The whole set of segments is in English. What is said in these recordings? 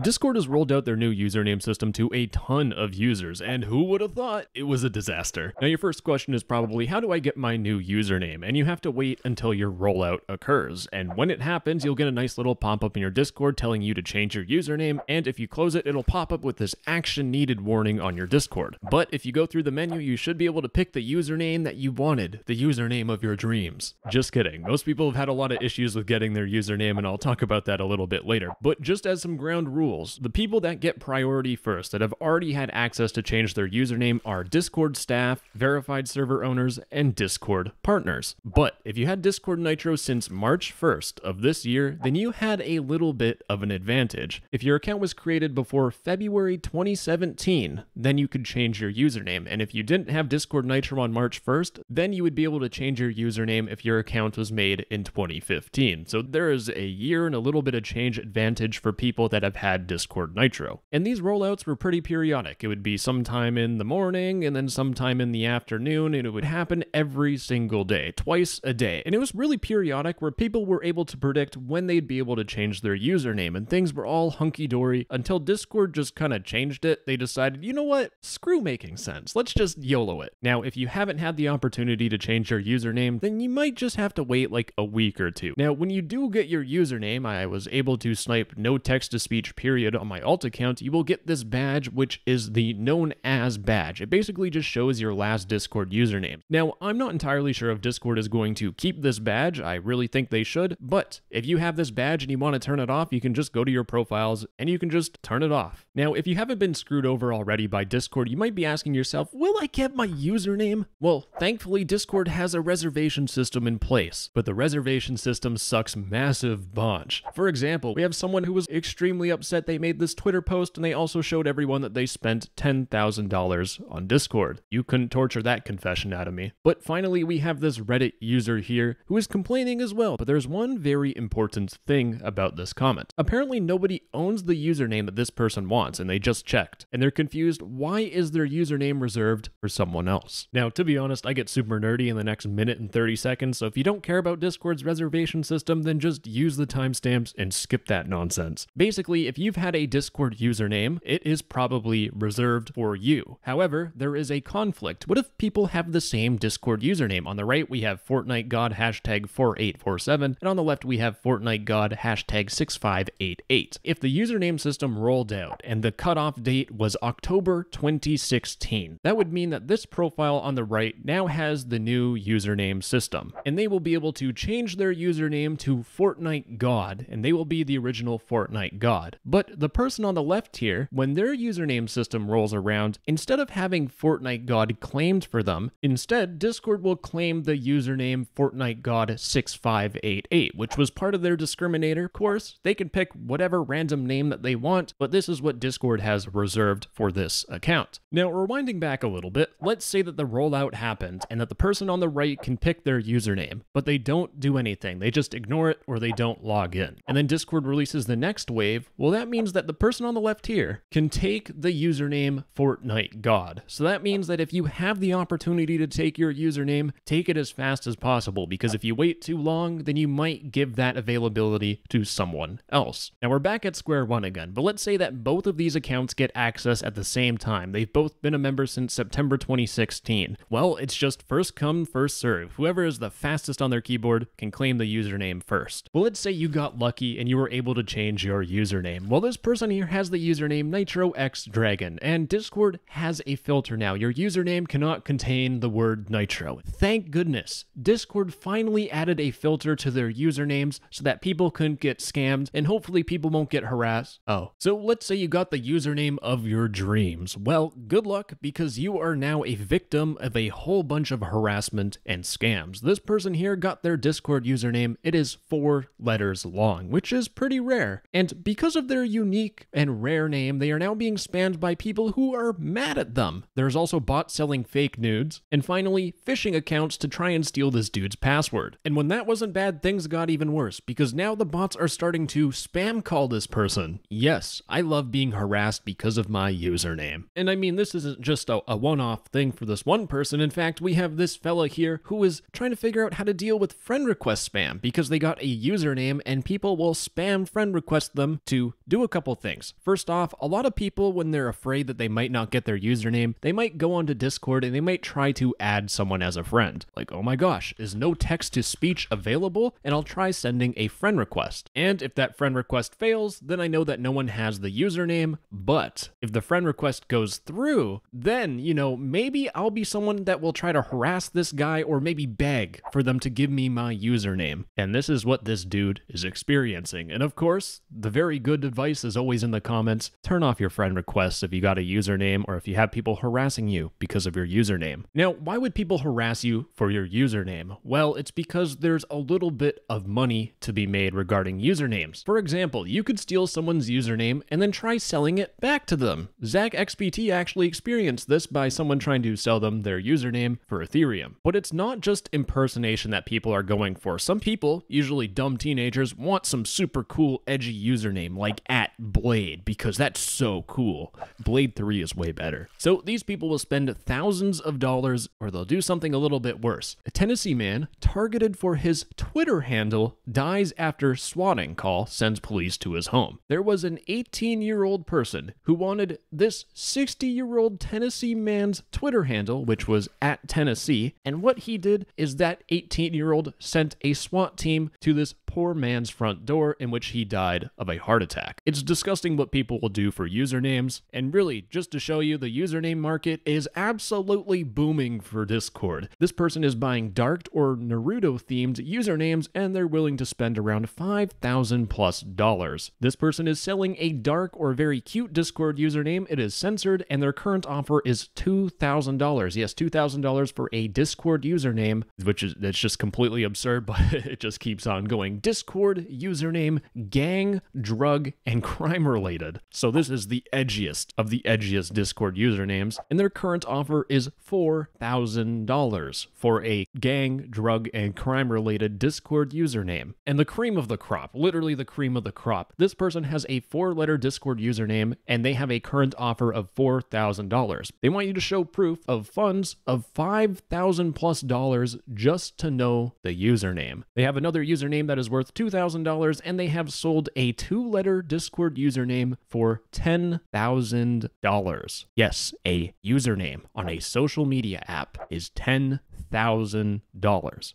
Discord has rolled out their new username system to a ton of users, and who would have thought it was a disaster? Now your first question is probably, how do I get my new username? And you have to wait until your rollout occurs, and when it happens, you'll get a nice little pop-up in your Discord telling you to change your username, and if you close it, it'll pop up with this action needed warning on your Discord. But if you go through the menu, you should be able to pick the username that you wanted, the username of your dreams. Just kidding. Most people have had a lot of issues with getting their username, and I'll talk about that a little bit later. But just as some ground rules, the people that get priority first, that have already had access to change their username, are Discord staff, verified server owners, and Discord partners. But if you had Discord Nitro since March 1st of this year, then you had a little bit of an advantage. If your account was created before February 2017, then you could change your username. And if you didn't have Discord Nitro on March 1st, then you would be able to change your username if your account was made in 2015. So there is a year and a little bit of change advantage for people that have had Discord Nitro. And these rollouts were pretty periodic. It would be sometime in the morning and then sometime in the afternoon, and it would happen every single day, twice a day. And it was really periodic where people were able to predict when they'd be able to change their username, and things were all hunky-dory until Discord just kind of changed it. They decided, you know what? Screw making sense. Let's just YOLO it. Now, if you haven't had the opportunity to change your username, then you might just have to wait like a week or two. Now, when you do get your username, I was able to snipe no text-to-speech period on my alt account, you will get this badge, which is the known as badge. It basically just shows your last Discord username. Now, I'm not entirely sure if Discord is going to keep this badge. I really think they should, but if you have this badge and you want to turn it off, you can just go to your profiles and you can just turn it off. Now, if you haven't been screwed over already by Discord, you might be asking yourself, will I get my username? Well, thankfully, Discord has a reservation system in place, but the reservation system sucks massive bunch. For example, we have someone who was extremely upset they made this Twitter post, and they also showed everyone that they spent $10,000 on Discord. You couldn't torture that confession out of me. But finally, we have this Reddit user here who is complaining as well, but there's one very important thing about this comment. Apparently, nobody owns the username that this person wants, and they just checked. And they're confused, why is their username reserved for someone else? Now, to be honest, I get super nerdy in the next minute and 30 seconds, so if you don't care about Discord's reservation system, then just use the timestamps and skip that nonsense. Basically, if you've had a Discord username, it is probably reserved for you. However, there is a conflict. What if people have the same Discord username? On the right, we have Fortnite God #4847, and on the left, we have Fortnite God #6588. If the username system rolled out and the cutoff date was October 2016, that would mean that this profile on the right now has the new username system, and they will be able to change their username to Fortnite God, and they will be the original Fortnite God. But the person on the left here, when their username system rolls around, instead of having Fortnite God claimed for them, instead Discord will claim the username Fortnite God 6588, which was part of their discriminator. Of course, they can pick whatever random name that they want, but this is what Discord has reserved for this account. Now, rewinding back a little bit, let's say that the rollout happened and that the person on the right can pick their username, but they don't do anything. They just ignore it or they don't log in. And then Discord releases the next wave. Well, that means that the person on the left here can take the username Fortnite God. So that means that if you have the opportunity to take your username, take it as fast as possible, because if you wait too long, then you might give that availability to someone else. Now we're back at square one again, but let's say that both of these accounts get access at the same time. They've both been a member since September 2016. Well, it's just first come, first serve. Whoever is the fastest on their keyboard can claim the username first. Well, let's say you got lucky and you were able to change your username. Well, this person here has the username NitroXDragon, and Discord has a filter now. Your username cannot contain the word Nitro. Thank goodness. Discord finally added a filter to their usernames so that people couldn't get scammed, and hopefully people won't get harassed. Oh, so let's say you got the username of your dreams. Well, good luck, because you are now a victim of a whole bunch of harassment and scams. This person here got their Discord username. It is 4 letters long, which is pretty rare. And because of their unique and rare name, they are now being spammed by people who are mad at them. There's also bots selling fake nudes, and finally, phishing accounts to try and steal this dude's password. And when that wasn't bad, things got even worse, because now the bots are starting to spam call this person. Yes, I love being harassed because of my username. And I mean, this isn't just a one-off thing for this one person. In fact, we have this fella here who is trying to figure out how to deal with friend request spam, because they got a username and people will spam friend request them to do a couple things. First off, a lot of people, when they're afraid that they might not get their username, they might go onto Discord and they might try to add someone as a friend. Like, oh my gosh, is no text-to-speech available? And I'll try sending a friend request. And if that friend request fails, then I know that no one has the username. But if the friend request goes through, then, maybe I'll be someone that will try to harass this guy or maybe beg for them to give me my username. And this is what this dude is experiencing. And of course, the very good advice is always in the comments. Turn off your friend requests if you got a username or if you have people harassing you because of your username. Now, why would people harass you for your username? Well, it's because there's a little bit of money to be made regarding usernames. For example, you could steal someone's username and then try selling it back to them. ZachXBT actually experienced this by someone trying to sell them their username for Ethereum. But it's not just impersonation that people are going for. Some people, usually dumb teenagers, want some super cool edgy username like @Blade because that's so cool. Blade 3 is way better. So these people will spend thousands of dollars, or they'll do something a little bit worse. A Tennessee man targeted for his Twitter handle dies after swatting call sends police to his home. There was an 18-year-old person who wanted this 60-year-old Tennessee man's Twitter handle, which was @Tennessee, and what he did is that 18-year-old sent a SWAT team to this poor man's front door, in which he died of a heart attack. It's disgusting what people will do for usernames, and really, just to show you, the username market is absolutely booming for Discord. This person is buying Dark or Naruto themed usernames, and they're willing to spend around $5,000+. This person is selling a dark or very cute Discord username. It is censored, and their current offer is $2,000. Yes, $2,000 for a Discord username, that's just completely absurd, but it just keeps on going. Discord username, gang, drug, and crime related. So this is the edgiest of the edgiest Discord usernames, and their current offer is $4,000 for a gang, drug, and crime related Discord username. And the cream of the crop, literally the cream of the crop, this person has a 4-letter Discord username, and they have a current offer of $4,000. They want you to show proof of funds of $5,000+ just to know the username. They have another username that is worth $2,000, and they have sold a 2-letter Discord username for $10,000. Yes, a username on a social media app is $10,000.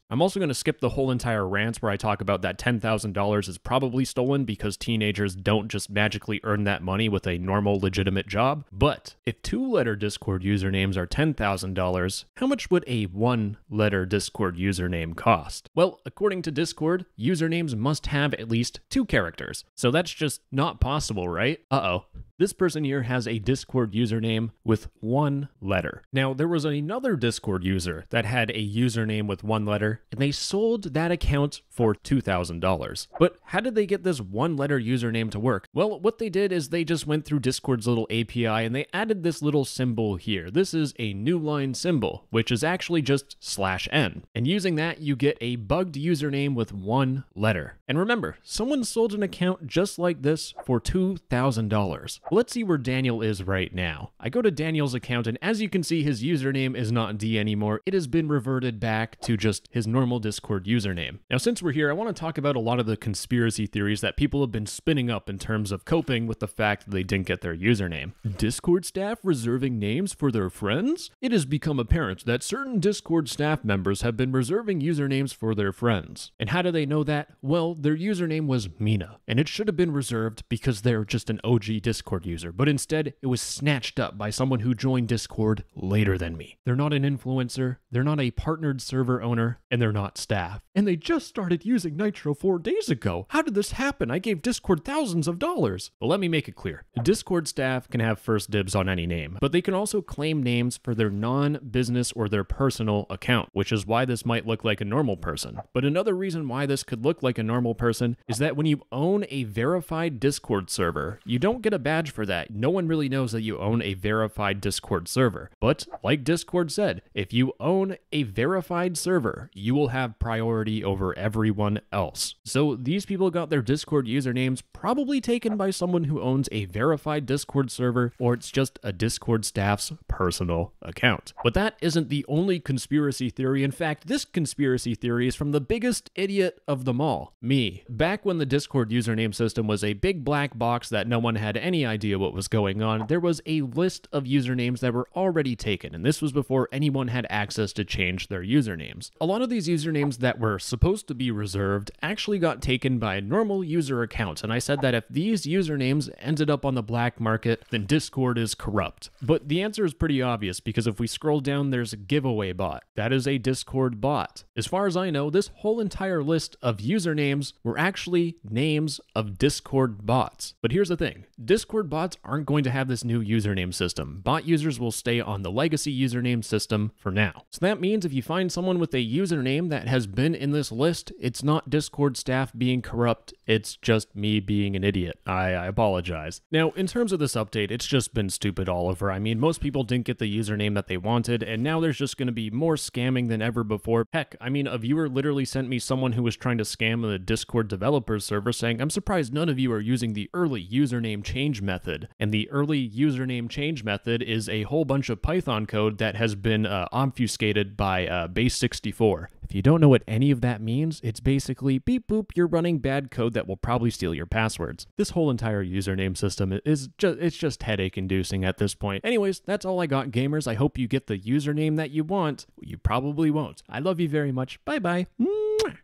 I'm also going to skip the whole entire rant where I talk about that $10,000 is probably stolen because teenagers don't just magically earn that money with a normal legitimate job. But if 2-letter Discord usernames are $10,000, how much would a 1-letter Discord username cost? Well, according to Discord, usernames must have at least 2 characters. So that's just not possible, right? Uh-oh. This person here has a Discord username with 1 letter. Now, there was another Discord user that had a username with 1 letter, and they sold that account for $2,000. But how did they get this 1-letter username to work? Well, what they did is they just went through Discord's little API and they added this little symbol here. This is a new line symbol, which is actually just /n. And using that, you get a bugged username with 1 letter. And remember, someone sold an account just like this for $2,000. Let's see where Daniel is right now. I go to Daniel's account, and as you can see, his username is not D anymore. It has been reverted back to just his normal Discord username. Now, since we're here, I want to talk about a lot of the conspiracy theories that people have been spinning up in terms of coping with the fact that they didn't get their username. Discord staff reserving names for their friends? It has become apparent that certain Discord staff members have been reserving usernames for their friends. And how do they know that? Well, their username was Mina, and it should have been reserved because they're just an OG Discord user, but instead it was snatched up by someone who joined Discord later than me. They're not an influencer, they're not a partnered server owner, and they're not staff. And they just started using Nitro 4 days ago. How did this happen? I gave Discord thousands of dollars. But let me make it clear. Discord staff can have first dibs on any name, but they can also claim names for their non-business or their personal account, which is why this might look like a normal person. But another reason why this could look like a normal person is that when you own a verified Discord server, you don't get a badge badge for that. No one really knows that you own a verified Discord server. But like Discord said, if you own a verified server, you will have priority over everyone else. So these people got their Discord usernames probably taken by someone who owns a verified Discord server, or it's just a Discord staff's personal account. But that isn't the only conspiracy theory. In fact, this conspiracy theory is from the biggest idiot of them all, me. Back when the Discord username system was a big black box that no one had any idea what was going on, there was a list of usernames that were already taken, and this was before anyone had access to change their usernames. A lot of these usernames that were supposed to be reserved actually got taken by normal user accounts, and I said that if these usernames ended up on the black market, then Discord is corrupt. But the answer is pretty obvious, because if we scroll down, there's a giveaway bot. That is a Discord bot. As far as I know, this whole entire list of usernames were actually names of Discord bots. But here's the thing, Discord bots aren't going to have this new username system. Bot users will stay on the legacy username system for now. So that means if you find someone with a username that has been in this list, it's not Discord staff being corrupt, it's just me being an idiot. I apologize. Now, in terms of this update, it's just been stupid all over. I mean, most people didn't get the username that they wanted, and now there's just going to be more scamming than ever before. Heck, I mean, a viewer literally sent me someone who was trying to scam the Discord developers server saying, "I'm surprised none of you are using the early username change method." And the early username change method is a whole bunch of Python code that has been obfuscated by Base64. If you don't know what any of that means, it's basically beep boop, you're running bad code that will probably steal your passwords. This whole entire username system is just headache inducing at this point. Anyways, that's all I got, gamers. I hope you get the username that you want. You probably won't. I love you very much. Bye bye.